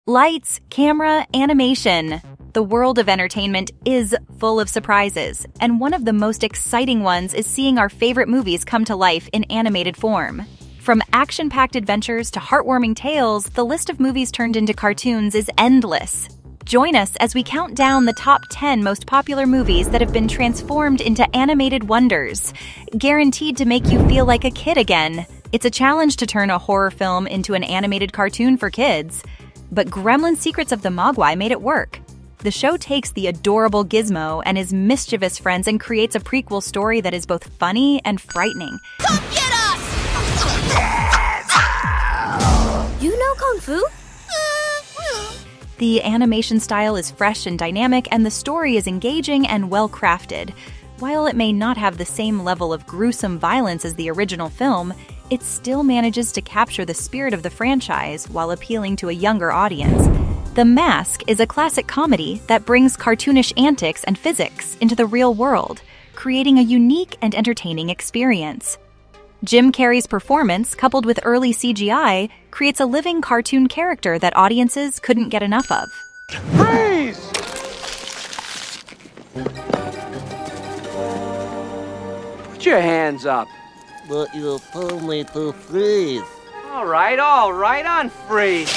Lights, camera, animation. The world of entertainment is full of surprises, and one of the most exciting ones is seeing our favorite movies come to life in animated form. From action-packed adventures to heartwarming tales, the list of movies turned into cartoons is endless. Join us as we count down the top 10 most popular movies that have been transformed into animated wonders, guaranteed to make you feel like a kid again. It's a challenge to turn a horror film into an animated cartoon for kids. But Gremlin Secrets of the Mogwai made it work. The show takes the adorable Gizmo and his mischievous friends and creates a prequel story that is both funny and frightening. Come get us! You know Kung Fu? The animation style is fresh and dynamic, and the story is engaging and well-crafted. While it may not have the same level of gruesome violence as the original film, it still manages to capture the spirit of the franchise while appealing to a younger audience. The Mask is a classic comedy that brings cartoonish antics and physics into the real world, creating a unique and entertaining experience. Jim Carrey's performance, coupled with early CGI, creates a living cartoon character that audiences couldn't get enough of. Freeze! Put your hands up. But you told me to freeze. All right, unfreeze.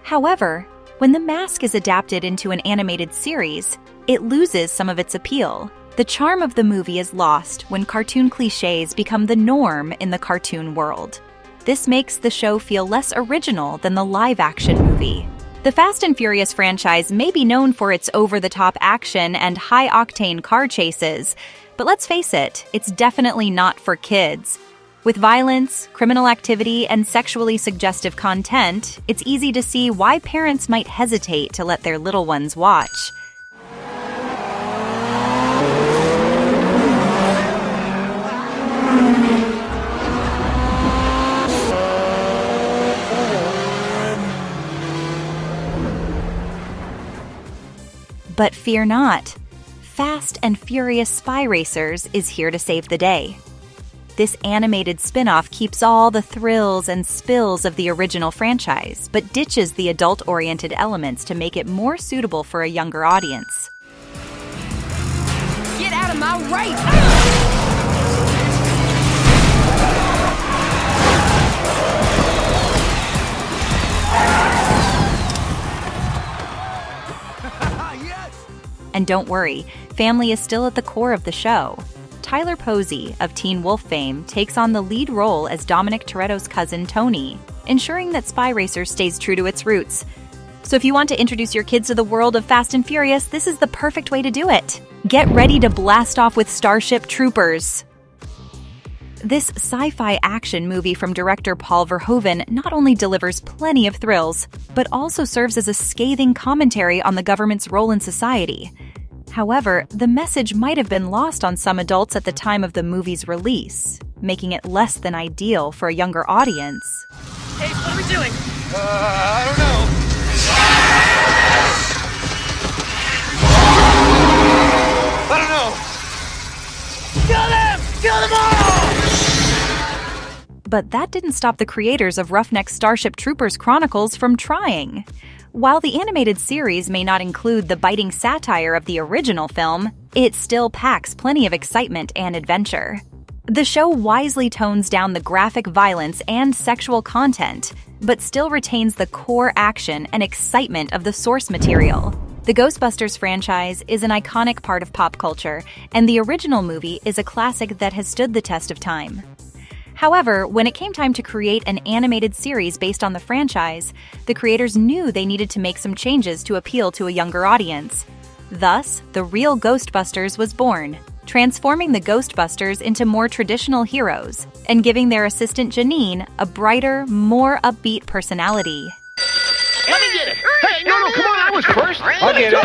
However, when The Mask is adapted into an animated series, it loses some of its appeal. The charm of the movie is lost when cartoon cliches become the norm in the cartoon world. This makes the show feel less original than the live-action movie. The Fast and Furious franchise may be known for its over-the-top action and high-octane car chases, but let's face it, it's definitely not for kids. With violence, criminal activity, and sexually suggestive content, it's easy to see why parents might hesitate to let their little ones watch. But fear not. Fast and Furious Spy Racers is here to save the day. This animated spin-off keeps all the thrills and spills of the original franchise, but ditches the adult-oriented elements to make it more suitable for a younger audience. Get out of my race! And don't worry, family is still at the core of the show. Tyler Posey of Teen Wolf fame takes on the lead role as Dominic Toretto's cousin Tony, ensuring that Spy Racer stays true to its roots. So if you want to introduce your kids to the world of Fast and Furious, this is the perfect way to do it. Get ready to blast off with Starship Troopers. This sci-fi action movie from director Paul Verhoeven not only delivers plenty of thrills, but also serves as a scathing commentary on the government's role in society. However, the message might have been lost on some adults at the time of the movie's release, making it less than ideal for a younger audience. Hey, what are we doing? I don't know. Kill them! Kill them all! But that didn't stop the creators of Roughneck Starship Troopers Chronicles from trying. While the animated series may not include the biting satire of the original film, it still packs plenty of excitement and adventure. The show wisely tones down the graphic violence and sexual content, but still retains the core action and excitement of the source material. The Ghostbusters franchise is an iconic part of pop culture, and the original movie is a classic that has stood the test of time. However, when it came time to create an animated series based on the franchise, the creators knew they needed to make some changes to appeal to a younger audience. Thus, the real Ghostbusters was born, transforming the Ghostbusters into more traditional heroes and giving their assistant Janine a brighter, more upbeat personality. Let me get it! Hey, no, come on, I was first. I'll get it.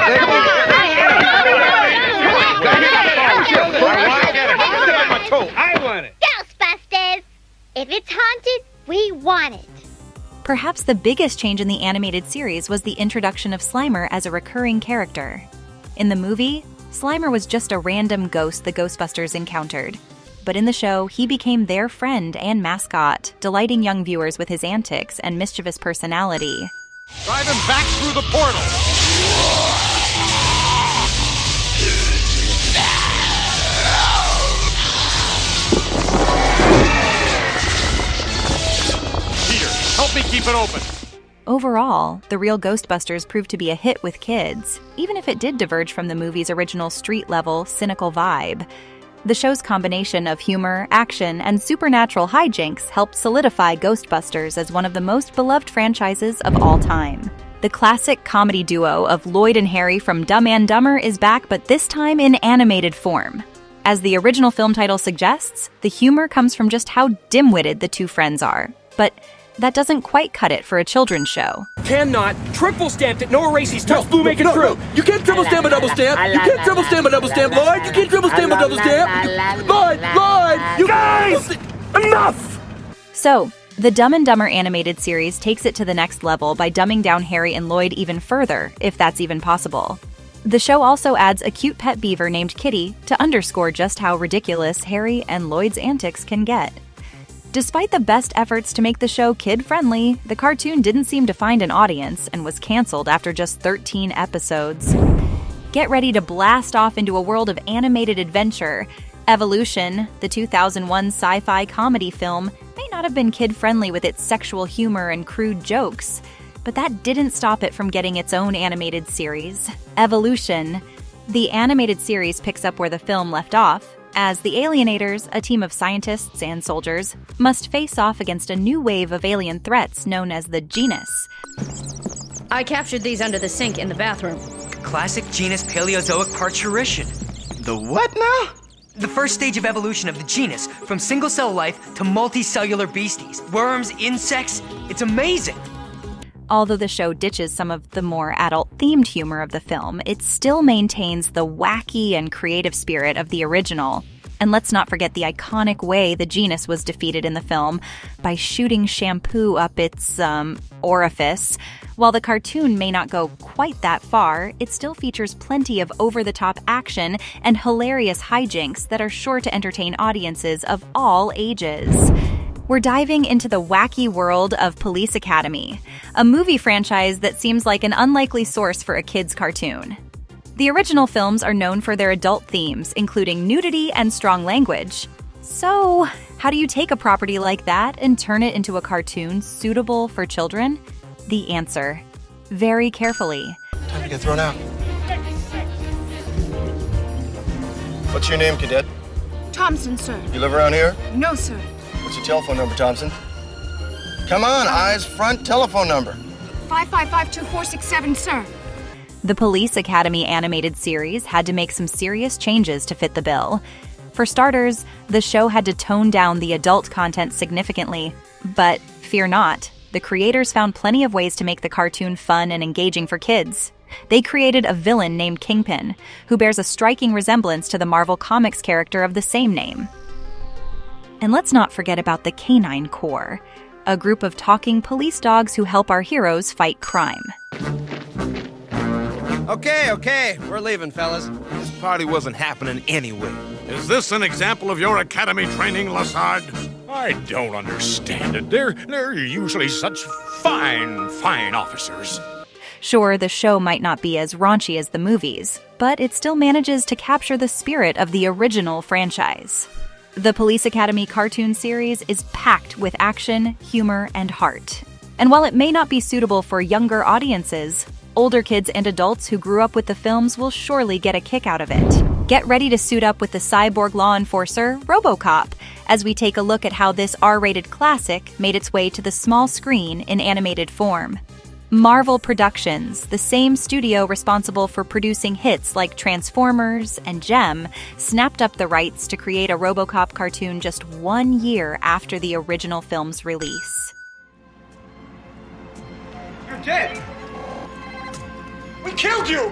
I want it. Ghostbusters! If it's haunted, we want it. Perhaps the biggest change in the animated series was the introduction of Slimer as a recurring character. In the movie, Slimer was just a random ghost the Ghostbusters encountered. But in the show, he became their friend and mascot, delighting young viewers with his antics and mischievous personality. Drive him back through the portal. Peter, help me keep it open. Overall, The Real Ghostbusters proved to be a hit with kids, even if it did diverge from the movie's original street-level, cynical vibe. The show's combination of humor, action, and supernatural hijinks helped solidify Ghostbusters as one of the most beloved franchises of all time. The classic comedy duo of Lloyd and Harry from Dumb and Dumber is back, but this time in animated form. As the original film title suggests, the humor comes from just how dim-witted the two friends are. But that doesn't quite cut it for a children's show. Cannot triple stamped it. No erases. Touch blue, make it true. No. You can't triple stamp a double stamp. You can't triple stamp a double stamp, Lloyd. You can't triple stamp a double stamp. Lloyd, you Guys, enough. So, the Dumb and Dumber animated series takes it to the next level by dumbing down Harry and Lloyd even further, if that's even possible. The show also adds a cute pet beaver named Kitty to underscore just how ridiculous Harry and Lloyd's antics can get. Despite the best efforts to make the show kid-friendly, the cartoon didn't seem to find an audience and was canceled after just 13 episodes. Get ready to blast off into a world of animated adventure. Evolution, the 2001 sci-fi comedy film, may not have been kid-friendly with its sexual humor and crude jokes, but that didn't stop it from getting its own animated series, Evolution. The animated series picks up where the film left off, as the Alienators, a team of scientists and soldiers, must face off against a new wave of alien threats known as the Genus. I captured these under the sink in the bathroom. Classic genus Paleozoic parturition. The what now? The first stage of evolution of the genus, from single-cell life to multicellular beasties. Worms, insects, it's amazing. Although the show ditches some of the more adult-themed humor of the film, it still maintains the wacky and creative spirit of the original. And let's not forget the iconic way the genus was defeated in the film, by shooting shampoo up its, orifice. While the cartoon may not go quite that far, it still features plenty of over-the-top action and hilarious hijinks that are sure to entertain audiences of all ages. We're diving into the wacky world of Police Academy, a movie franchise that seems like an unlikely source for a kid's cartoon. The original films are known for their adult themes, including nudity and strong language. So, how do you take a property like that and turn it into a cartoon suitable for children? The answer: very carefully. Time to get thrown out. What's your name, cadet? Thompson, sir. You live around here? No, sir. What's your telephone number, Thompson? Come on, eyes front telephone number. 555-2467, sir. The Police Academy animated series had to make some serious changes to fit the bill. For starters, the show had to tone down the adult content significantly. But fear not, the creators found plenty of ways to make the cartoon fun and engaging for kids. They created a villain named Kingpin, who bears a striking resemblance to the Marvel Comics character of the same name. And let's not forget about the Canine Corps, a group of talking police dogs who help our heroes fight crime. Okay, we're leaving, fellas. This party wasn't happening anyway. Is this an example of your academy training, Lassard? I don't understand it. They're usually such fine officers. Sure, the show might not be as raunchy as the movies, but it still manages to capture the spirit of the original franchise. The Police Academy cartoon series is packed with action, humor, and heart. And while it may not be suitable for younger audiences, older kids and adults who grew up with the films will surely get a kick out of it. Get ready to suit up with the cyborg law enforcer, RoboCop, as we take a look at how this R-rated classic made its way to the small screen in animated form. Marvel Productions, the same studio responsible for producing hits like Transformers and Gem, snapped up the rights to create a RoboCop cartoon just 1 year after the original film's release. You're dead! We killed you!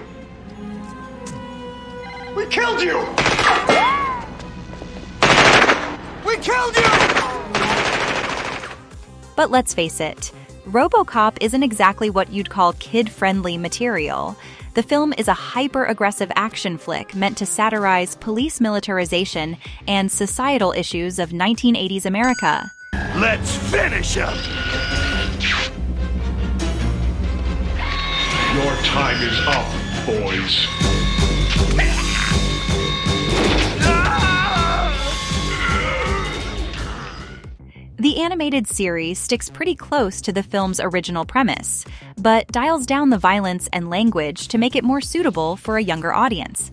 We killed you! We killed you! But let's face it, RoboCop isn't exactly what you'd call kid-friendly material. The film is a hyper-aggressive action flick meant to satirize police militarization and societal issues of 1980s America. Let's finish him! time is up, boys. The animated series sticks pretty close to the film's original premise, but dials down the violence and language to make it more suitable for a younger audience.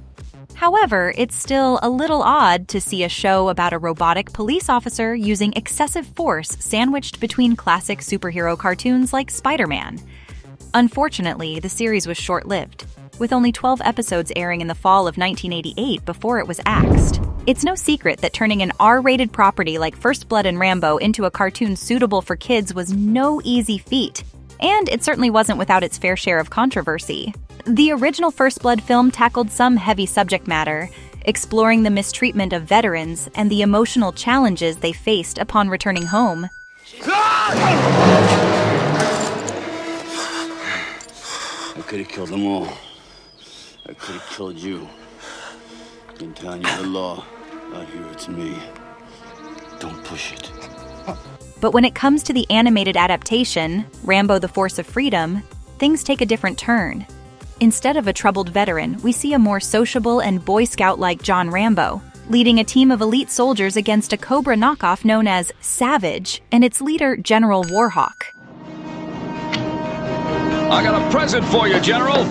However, it's still a little odd to see a show about a robotic police officer using excessive force sandwiched between classic superhero cartoons like Spider-Man. Unfortunately, the series was short-lived, with only 12 episodes airing in the fall of 1988 before it was axed. It's no secret that turning an R-rated property like First Blood and Rambo into a cartoon suitable for kids was no easy feat, and it certainly wasn't without its fair share of controversy. The original First Blood film tackled some heavy subject matter, exploring the mistreatment of veterans and the emotional challenges they faced upon returning home. I could have killed them all. I could have killed you. I'm telling you the law. Out here, it's me. Don't push it. But when it comes to the animated adaptation, Rambo: The Force of Freedom, things take a different turn. Instead of a troubled veteran, we see a more sociable and Boy Scout-like John Rambo, leading a team of elite soldiers against a Cobra knockoff known as Savage and its leader, General Warhawk. I got a present for you, General.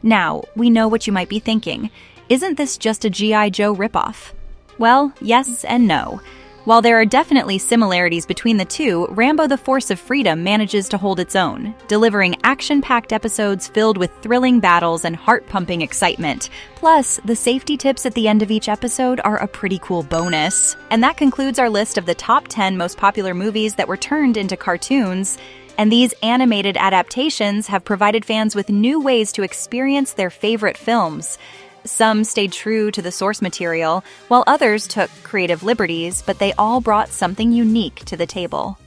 Now, we know what you might be thinking. Isn't this just a G.I. Joe ripoff? Well, yes and no. While there are definitely similarities between the two, Rambo: The Force of Freedom manages to hold its own, delivering action-packed episodes filled with thrilling battles and heart-pumping excitement. Plus, the safety tips at the end of each episode are a pretty cool bonus. And that concludes our list of the top 10 most popular movies that were turned into cartoons. And these animated adaptations have provided fans with new ways to experience their favorite films. Some stayed true to the source material, while others took creative liberties, but they all brought something unique to the table.